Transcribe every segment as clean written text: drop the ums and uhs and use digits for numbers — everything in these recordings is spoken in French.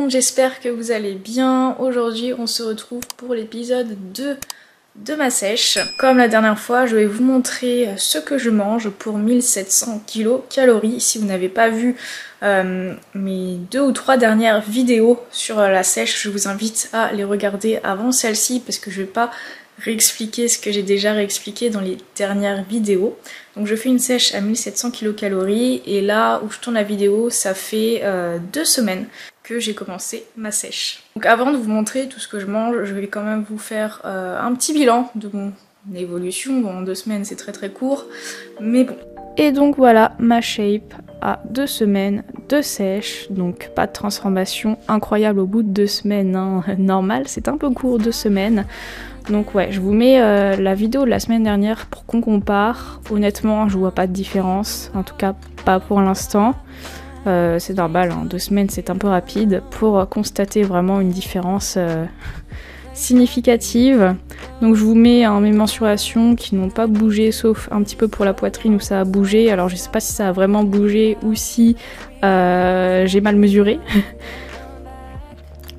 monde, j'espère que vous allez bien. Aujourd'hui on se retrouve pour l'épisode 2 de ma sèche. Comme la dernière fois, je vais vous montrer ce que je mange pour 1700 kcal. Si vous n'avez pas vu mes 2 ou 3 dernières vidéos sur la sèche, je vous invite à les regarder avant celle-ci parce que je vais pas réexpliquer ce que j'ai déjà réexpliqué dans les dernières vidéos. Donc je fais une sèche à 1700 kcal et là où je tourne la vidéo, ça fait 2 semaines que j'ai commencé ma sèche. Donc avant de vous montrer tout ce que je mange, je vais quand même vous faire un petit bilan de mon évolution. Bon, en 2 semaines c'est très court, mais bon. Et donc voilà ma shape à 2 semaines de sèche, donc pas de transformation incroyable au bout de 2 semaines, hein. Normal, c'est un peu court 2 semaines. Donc ouais, je vous mets la vidéo de la semaine dernière pour qu'on compare. Honnêtement, je vois pas de différence, en tout cas pas pour l'instant. C'est normal, hein, 2 semaines c'est un peu rapide pour constater vraiment une différence significative. Donc je vous mets mes mensurations qui n'ont pas bougé sauf un petit peu pour la poitrine où ça a bougé. Alors je sais pas si ça a vraiment bougé ou si j'ai mal mesuré.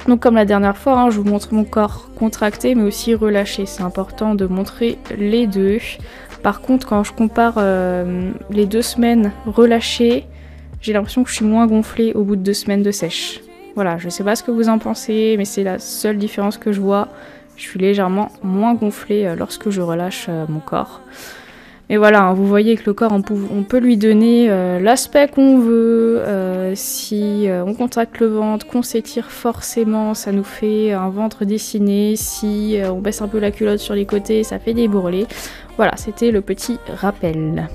Donc comme la dernière fois, hein, je vous montre mon corps contracté mais aussi relâché. C'est important de montrer les deux. Par contre, quand je compare les 2 semaines relâchées, j'ai l'impression que je suis moins gonflée au bout de 2 semaines de sèche. Voilà, je sais pas ce que vous en pensez, mais c'est la seule différence que je vois. Je suis légèrement moins gonflée lorsque je relâche mon corps. Mais voilà, hein, vous voyez que le corps, on peut lui donner l'aspect qu'on veut. Si on contracte le ventre, qu'on s'étire forcément, ça nous fait un ventre dessiné. Si on baisse un peu la culotte sur les côtés, ça fait des bourrelets. Voilà, c'était le petit rappel.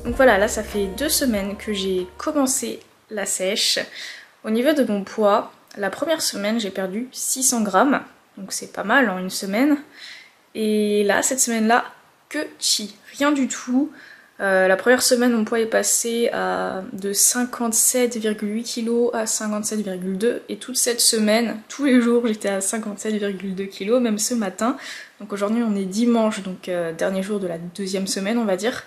Donc voilà, là ça fait 2 semaines que j'ai commencé la sèche. Au niveau de mon poids, la première semaine j'ai perdu 600 grammes. Donc c'est pas mal en une semaine. Et là, cette semaine-là, que chi, rien du tout. La première semaine, mon poids est passé de 57,8 kg à 57,2 et toute cette semaine, tous les jours, j'étais à 57,2 kg, même ce matin. Donc aujourd'hui, on est dimanche, donc dernier jour de la 2e semaine, on va dire.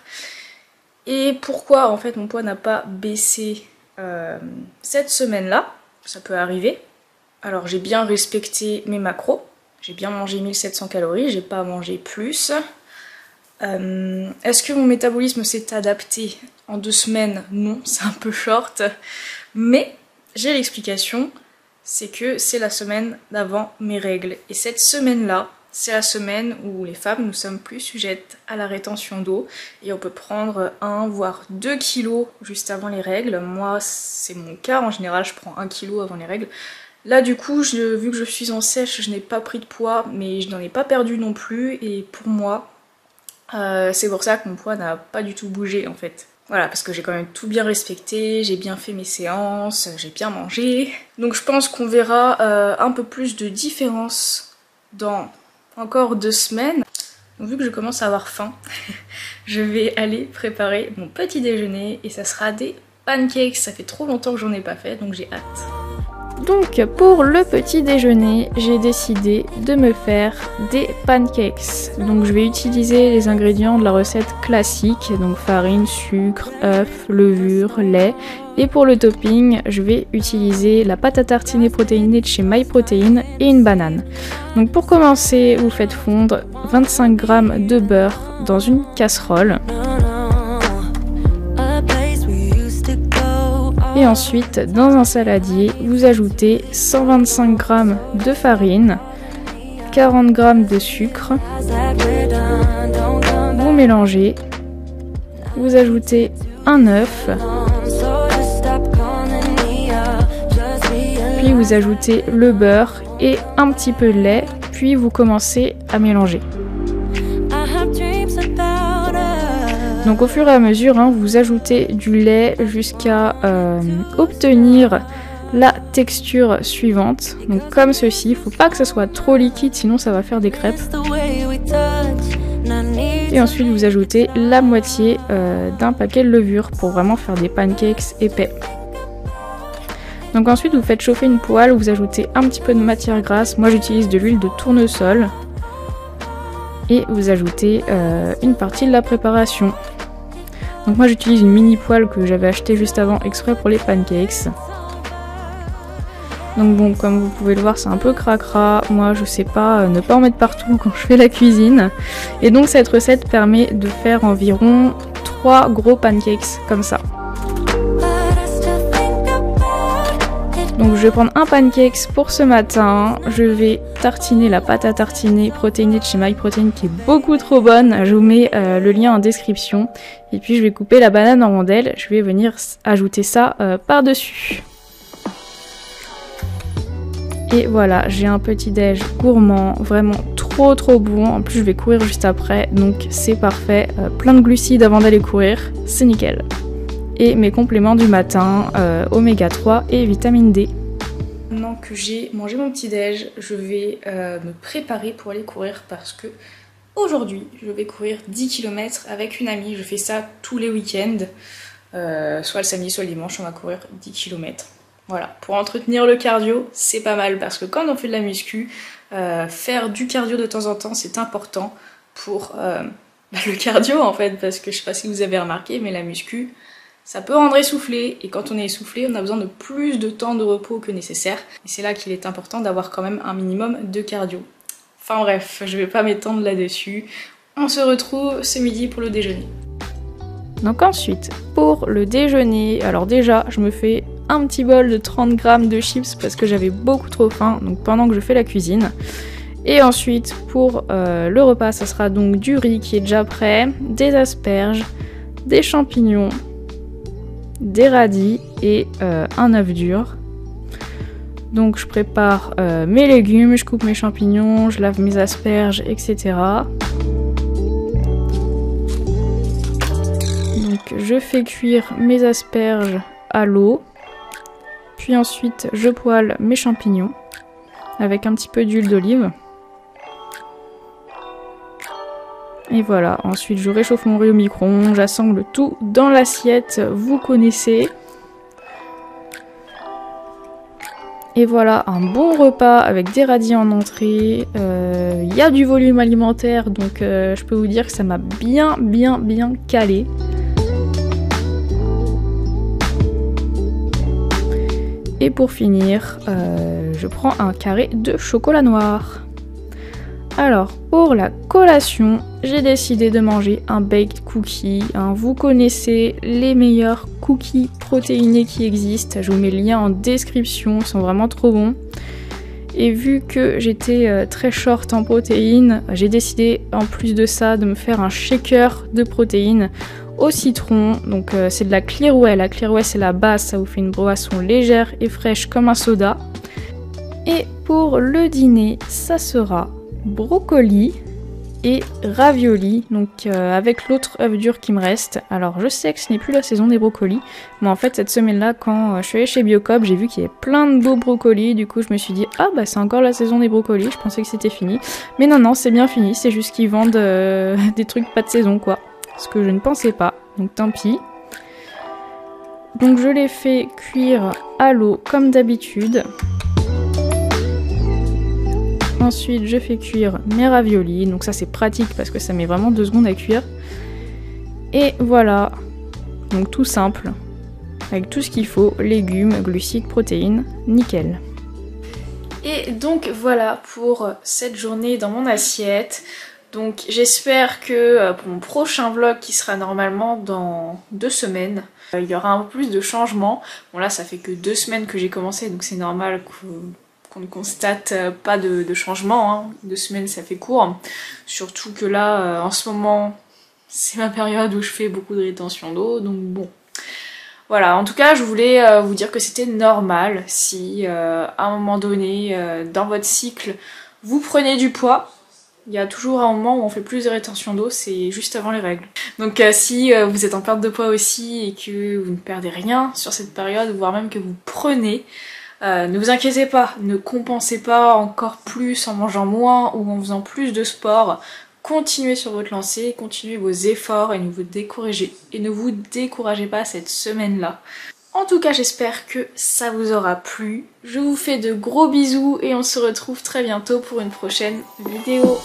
Et pourquoi en fait mon poids n'a pas baissé cette semaine-là? Ça peut arriver. Alors j'ai bien respecté mes macros, j'ai bien mangé 1700 calories, j'ai pas mangé plus. Est-ce que mon métabolisme s'est adapté en 2 semaines? Non, c'est un peu short. Mais j'ai l'explication, c'est que c'est la semaine d'avant mes règles. Et cette semaine-là, c'est la semaine où les femmes, nous sommes plus sujettes à la rétention d'eau. Et on peut prendre 1 voire 2 kilos juste avant les règles. Moi, c'est mon cas, en général je prends 1 kilo avant les règles. Là du coup, vu que je suis en sèche, je n'ai pas pris de poids, mais je n'en ai pas perdu non plus. Et pour moi, c'est pour ça que mon poids n'a pas du tout bougé en fait. Voilà, parce que j'ai quand même tout bien respecté, j'ai bien fait mes séances, j'ai bien mangé. Donc je pense qu'on verra un peu plus de différence dans encore 2 semaines. Donc vu que je commence à avoir faim, je vais aller préparer mon petit déjeuner et ça sera des pancakes. Ça fait trop longtemps que j'en ai pas fait, donc j'ai hâte. Donc pour le petit déjeuner, j'ai décidé de me faire des pancakes. Donc je vais utiliser les ingrédients de la recette classique, donc farine, sucre, œufs, levure, lait. Et pour le topping, je vais utiliser la pâte à tartiner protéinée de chez MyProtein et une banane. Donc pour commencer, vous faites fondre 25 g de beurre dans une casserole. Et ensuite, dans un saladier, vous ajoutez 125 g de farine, 40 g de sucre. Vous mélangez. Vous ajoutez un œuf. Puis vous ajoutez le beurre et un petit peu de lait. Puis vous commencez à mélanger. Donc au fur et à mesure, hein, vous ajoutez du lait jusqu'à obtenir la texture suivante. Donc comme ceci, il ne faut pas que ça soit trop liquide, sinon ça va faire des crêpes. Et ensuite vous ajoutez la moitié d'un paquet de levure pour vraiment faire des pancakes épais. Donc ensuite vous faites chauffer une poêle, vous ajoutez un petit peu de matière grasse. Moi j'utilise de l'huile de tournesol. Et vous ajoutez une partie de la préparation. Donc moi j'utilise une mini poêle que j'avais achetée juste avant exprès pour les pancakes. Donc bon, comme vous pouvez le voir, c'est un peu cracra. Moi, je sais pas ne pas en mettre partout quand je fais la cuisine. Et donc cette recette permet de faire environ 3 gros pancakes comme ça. Donc je vais prendre un pancakes pour ce matin. Je vais tartiner la pâte à tartiner protéinée de chez MyProtein qui est beaucoup trop bonne. Je vous mets le lien en description. Et puis je vais couper la banane en rondelles. Je vais venir ajouter ça par-dessus. Et voilà, j'ai un petit déj gourmand, vraiment trop bon. En plus je vais courir juste après, donc c'est parfait. Plein de glucides avant d'aller courir, c'est nickel. Et mes compléments du matin, oméga 3 et vitamine D. Maintenant que j'ai mangé mon petit déj, je vais me préparer pour aller courir parce que aujourd'hui je vais courir 10 km avec une amie. Je fais ça tous les week-ends, soit le samedi soit le dimanche, on va courir 10 km. Voilà, pour entretenir le cardio, c'est pas mal parce que quand on fait de la muscu, faire du cardio de temps en temps, c'est important pour le cardio en fait, parce que je sais pas si vous avez remarqué, mais la muscu, ça peut rendre essoufflé, et quand on est essoufflé, on a besoin de plus de temps de repos que nécessaire, et c'est là qu'il est important d'avoir quand même un minimum de cardio. Enfin bref, je vais pas m'étendre là-dessus, on se retrouve ce midi pour le déjeuner. Donc ensuite, pour le déjeuner, alors déjà, je me fais un petit bol de 30 grammes de chips parce que j'avais beaucoup trop faim, donc pendant que je fais la cuisine. Et ensuite, pour le repas, ça sera donc du riz qui est déjà prêt, des asperges, des champignons, des radis et un œuf dur. Donc je prépare mes légumes, je coupe mes champignons, je lave mes asperges, etc. Donc je fais cuire mes asperges à l'eau. Puis ensuite, je poêle mes champignons avec un petit peu d'huile d'olive. Et voilà, ensuite je réchauffe mon riz au micro-ondes, j'assemble tout dans l'assiette, vous connaissez. Et voilà, un bon repas avec des radis en entrée. Il y a du volume alimentaire, donc je peux vous dire que ça m'a bien calé. Et pour finir, je prends un carré de chocolat noir. Alors, pour la collation, j'ai décidé de manger un baked cookie. Vous connaissez les meilleurs cookies protéinés qui existent. Je vous mets le lien en description, ils sont vraiment trop bons. Et vu que j'étais très short en protéines, j'ai décidé en plus de ça de me faire un shaker de protéines au citron. Donc c'est de la Clearway. La Clearway c'est la base, ça vous fait une boisson légère et fraîche comme un soda. Et pour le dîner, ça sera brocoli et ravioli, donc avec l'autre œuf dur qui me reste. Alors je sais que ce n'est plus la saison des brocolis, mais en fait cette semaine-là, quand je suis allée chez Biocoop, j'ai vu qu'il y avait plein de beaux brocolis, du coup je me suis dit ah bah c'est encore la saison des brocolis, je pensais que c'était fini. Mais non, c'est bien fini, c'est juste qu'ils vendent des trucs pas de saison quoi, ce que je ne pensais pas, donc tant pis. Donc je les fais cuire à l'eau comme d'habitude. Ensuite, je fais cuire mes raviolis. Donc ça, c'est pratique parce que ça met vraiment 2 secondes à cuire. Et voilà. Donc tout simple. Avec tout ce qu'il faut. Légumes, glucides, protéines. Nickel. Et donc voilà pour cette journée dans mon assiette. Donc j'espère que pour mon prochain vlog qui sera normalement dans 2 semaines, il y aura un peu plus de changements. Bon là, ça fait que 2 semaines que j'ai commencé, donc c'est normal qu'on ne constate pas de changement, hein. 2 semaines ça fait court, surtout que là en ce moment c'est ma période où je fais beaucoup de rétention d'eau, donc bon. Voilà, en tout cas je voulais vous dire que c'était normal si à un moment donné dans votre cycle vous prenez du poids. Il y a toujours un moment où on fait plus de rétention d'eau, c'est juste avant les règles. Donc si vous êtes en perte de poids aussi et que vous ne perdez rien sur cette période, voire même que vous prenez, ne vous inquiétez pas, ne compensez pas encore plus en mangeant moins ou en faisant plus de sport. Continuez sur votre lancée, continuez vos efforts et ne vous découragez pas cette semaine-là. En tout cas, j'espère que ça vous aura plu. Je vous fais de gros bisous et on se retrouve très bientôt pour une prochaine vidéo.